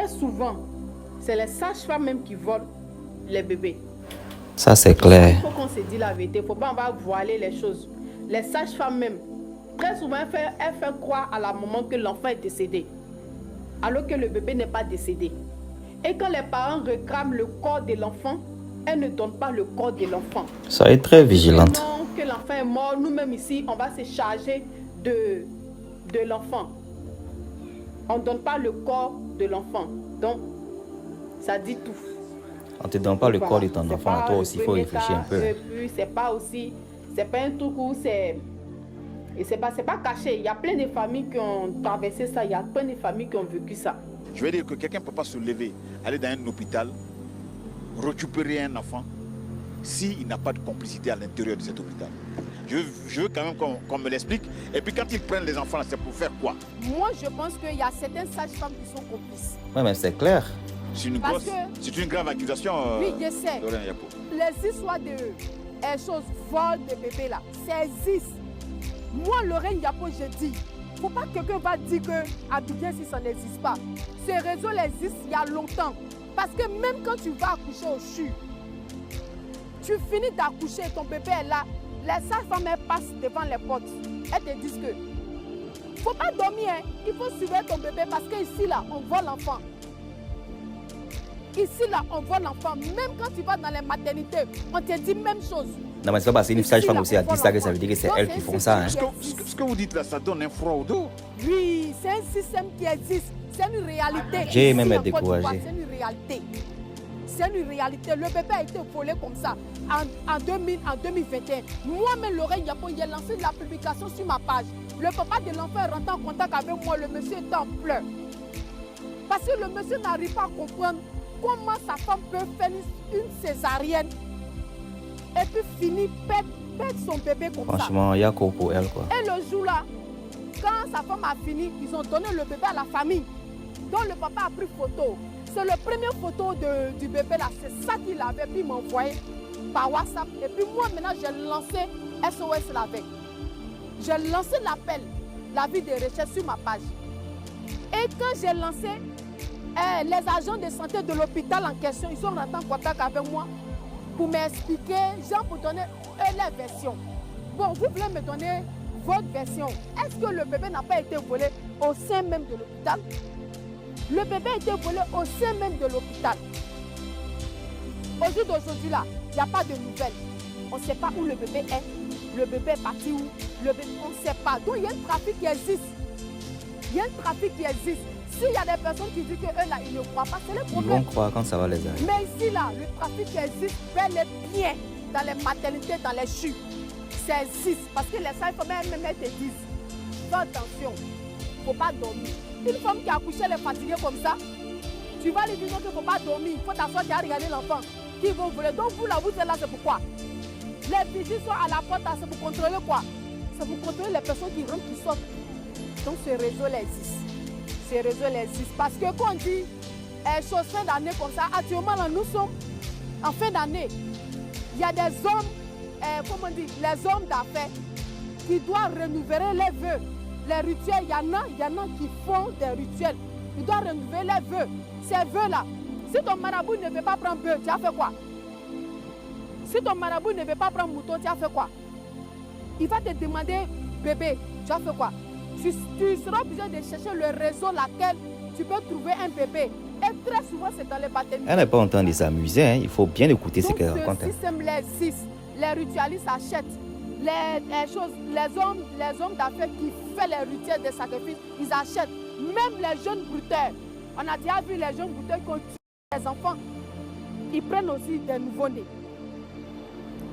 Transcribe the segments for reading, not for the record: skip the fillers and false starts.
très souvent, c'est les sages-femmes même qui volent les bébés. Ça, c'est clair. Il faut qu'on se dise la vérité. Il ne faut pas voiler les choses. Les sages-femmes même, très souvent, elles font croire à la maman que l'enfant est décédé, alors que le bébé n'est pas décédé. Et quand les parents réclament le corps de l'enfant, elles ne donnent pas le corps de l'enfant. Soyez très vigilante. Maintenant que l'enfant est mort, nous-mêmes ici, on va se charger de l'enfant. On ne donne pas le corps de l'enfant. Donc, ça dit tout. On ne te donne pas le corps de ton enfant. Toi aussi, il faut réfléchir un peu. C'est pas un truc où c'est... Et c'est pas caché. Il y a plein de familles qui ont traversé ça. Il y a plein de familles qui ont vécu ça. Je veux dire que quelqu'un ne peut pas se lever, aller dans un hôpital, récupérer un enfant, s'il n'a pas de complicité à l'intérieur de cet hôpital. Je veux quand même qu'on me l'explique. Et puis quand ils prennent les enfants, c'est pour faire quoi? Moi, je pense qu'il y a certaines sages-femmes qui sont complices. Oui, mais c'est clair. C'est une grave accusation. Oui, je sais. Les histoires de choses vol de bébés là, ça existe. Moi, Lorraine Yapo, je dis, il ne faut pas que quelqu'un va dire que Abidjan, si ça n'existe pas. Ces réseaux existent il y a longtemps. Parce que même quand tu vas accoucher au CHU, tu finis d'accoucher, ton bébé est là, les sages-femmes passent devant les portes. Elles te disent que il ne faut pas dormir, hein. Il faut suivre ton bébé parce qu'ici, là, on vole l'enfant. Ici, là, on voit l'enfant. Même quand tu vas dans les maternités, on te dit même chose. Non, mais c'est pas parce qu'une sage-femme aussi a dit ça que ça veut dire que c'est elles qui font ça. Hein. Ce que vous dites là, ça donne un froid au dos. Oui, c'est un système qui existe. C'est une réalité. J'ai même été découragé. C'est une réalité. C'est une réalité. Le bébé a été volé comme ça en 2021. Moi-même, Lorraine Yapo, j'ai lancé la publication sur ma page. Le papa de l'enfant est rentré en contact avec moi. Le monsieur est en pleurs. Parce que le monsieur n'arrive pas à comprendre comment sa femme peut faire une césarienne et puis finir perdre son bébé comme ça. Franchement, il y a quoi pour elle, quoi. Et le jour-là, quand sa femme a fini, ils ont donné le bébé à la famille. Donc le papa a pris photo. C'est la première photo du bébé là, c'est ça qu'il avait, puis il m'a envoyé par WhatsApp. Et puis moi maintenant, j'ai lancé SOS la veille. J'ai lancé l'appel, l'avis de recherche sur ma page. Et quand j'ai lancé, les agents de santé de l'hôpital en question, ils sont rentrés en contact avec moi pour m'expliquer, genre pour donner leur version. Bon, vous voulez me donner votre version. Est-ce que le bébé n'a pas été volé au sein même de l'hôpital? Le bébé a été volé au sein même de l'hôpital. Au jour d'aujourd'hui, là, il n'y a pas de nouvelles. On ne sait pas où le bébé est. Le bébé est parti où? On ne sait pas. Donc, il y a un trafic qui existe. Il y a un trafic qui existe. S'il y a des personnes qui disent qu'eux, là, ils ne croient pas, c'est le problème. Ils vont croire quand ça va les arriver. Mais ici, là, le trafic existe bel et bien dans les maternités, dans les CHU. Ça existe. Parce que les sages-femmes, elles te disent, fais attention, il ne faut pas dormir. Une femme qui a accouché, elle est fatiguée comme ça, tu vas lui dire qu'il ne faut pas dormir, il faut t'asseoir, tu as regardé l'enfant. Qui vont voler. Donc vous, là, vous êtes là, c'est pourquoi? Les vigiles sont à la porte, c'est pour contrôler quoi? C'est pour contrôler les personnes qui rentrent, qui sortent. Donc ce réseau existe. Ce réseau existe. Parce que quand on dit chose fin d'année comme ça, actuellement, là, nous sommes en fin d'année. Il y a des hommes, comment on dit, les hommes d'affaires qui doivent renouveler les vœux. Les rituels, il y en a qui font des rituels. Ils doivent renouveler les vœux. Ces vœux-là, si ton marabout ne veut pas prendre bœuf, tu as fait quoi? Si ton marabout ne veut pas prendre mouton, tu as fait quoi? Il va te demander bébé, tu as fait quoi? Tu seras obligé de chercher le réseau laquelle tu peux trouver un bébé. Et très souvent, c'est dans les maternités. Elle n'est pas en train de s'amuser, hein. Il faut bien écouter ce qu'elle raconte. Ce système existe. Les ritualistes achètent. Les hommes d'affaires qui font les rituels de sacrifice, ils achètent. Même les jeunes brouteurs. On a déjà vu les jeunes brouteurs qui ont tué les enfants. Ils prennent aussi des nouveaux-nés.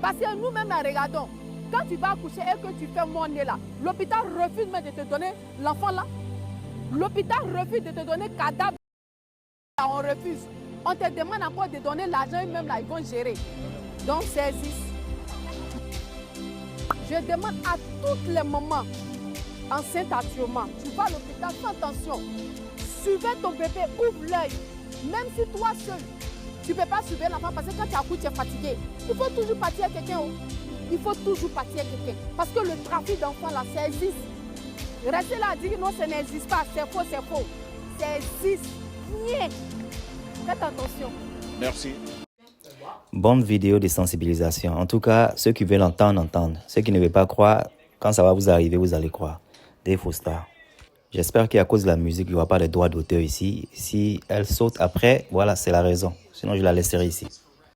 Parce que nous-mêmes, regardons. Quand tu vas accoucher et que tu fais mon nez là, l'hôpital refuse même de te donner l'enfant là. L'hôpital refuse de te donner cadavre. On refuse. On te demande encore de donner l'argent, eux-mêmes là, ils vont gérer. Donc, c'est existe. Je demande à toutes les mamans enceintes actuellement, tu vas à l'hôpital, fais attention. Suivez ton bébé, ouvre l'œil. Même si toi seul, tu ne peux pas suivre l'enfant parce que quand tu accouches, tu es fatigué. Il faut toujours partir à quelqu'un. Il faut toujours partir à quelqu'un. Parce que le trafic d'enfants là, ça existe. Restez là à dire non, ça n'existe pas, c'est faux, c'est faux. Ça existe. bien. Faites attention. Merci. Bonne vidéo de sensibilisation. En tout cas, ceux qui veulent entendre, entendent. Ceux qui ne veulent pas croire, quand ça va vous arriver, vous allez croire. Des faux stars. J'espère qu'à cause de la musique, il n'y aura pas de droit d'auteur ici. Si elle saute après, voilà, c'est la raison. Sinon, je la laisserai ici.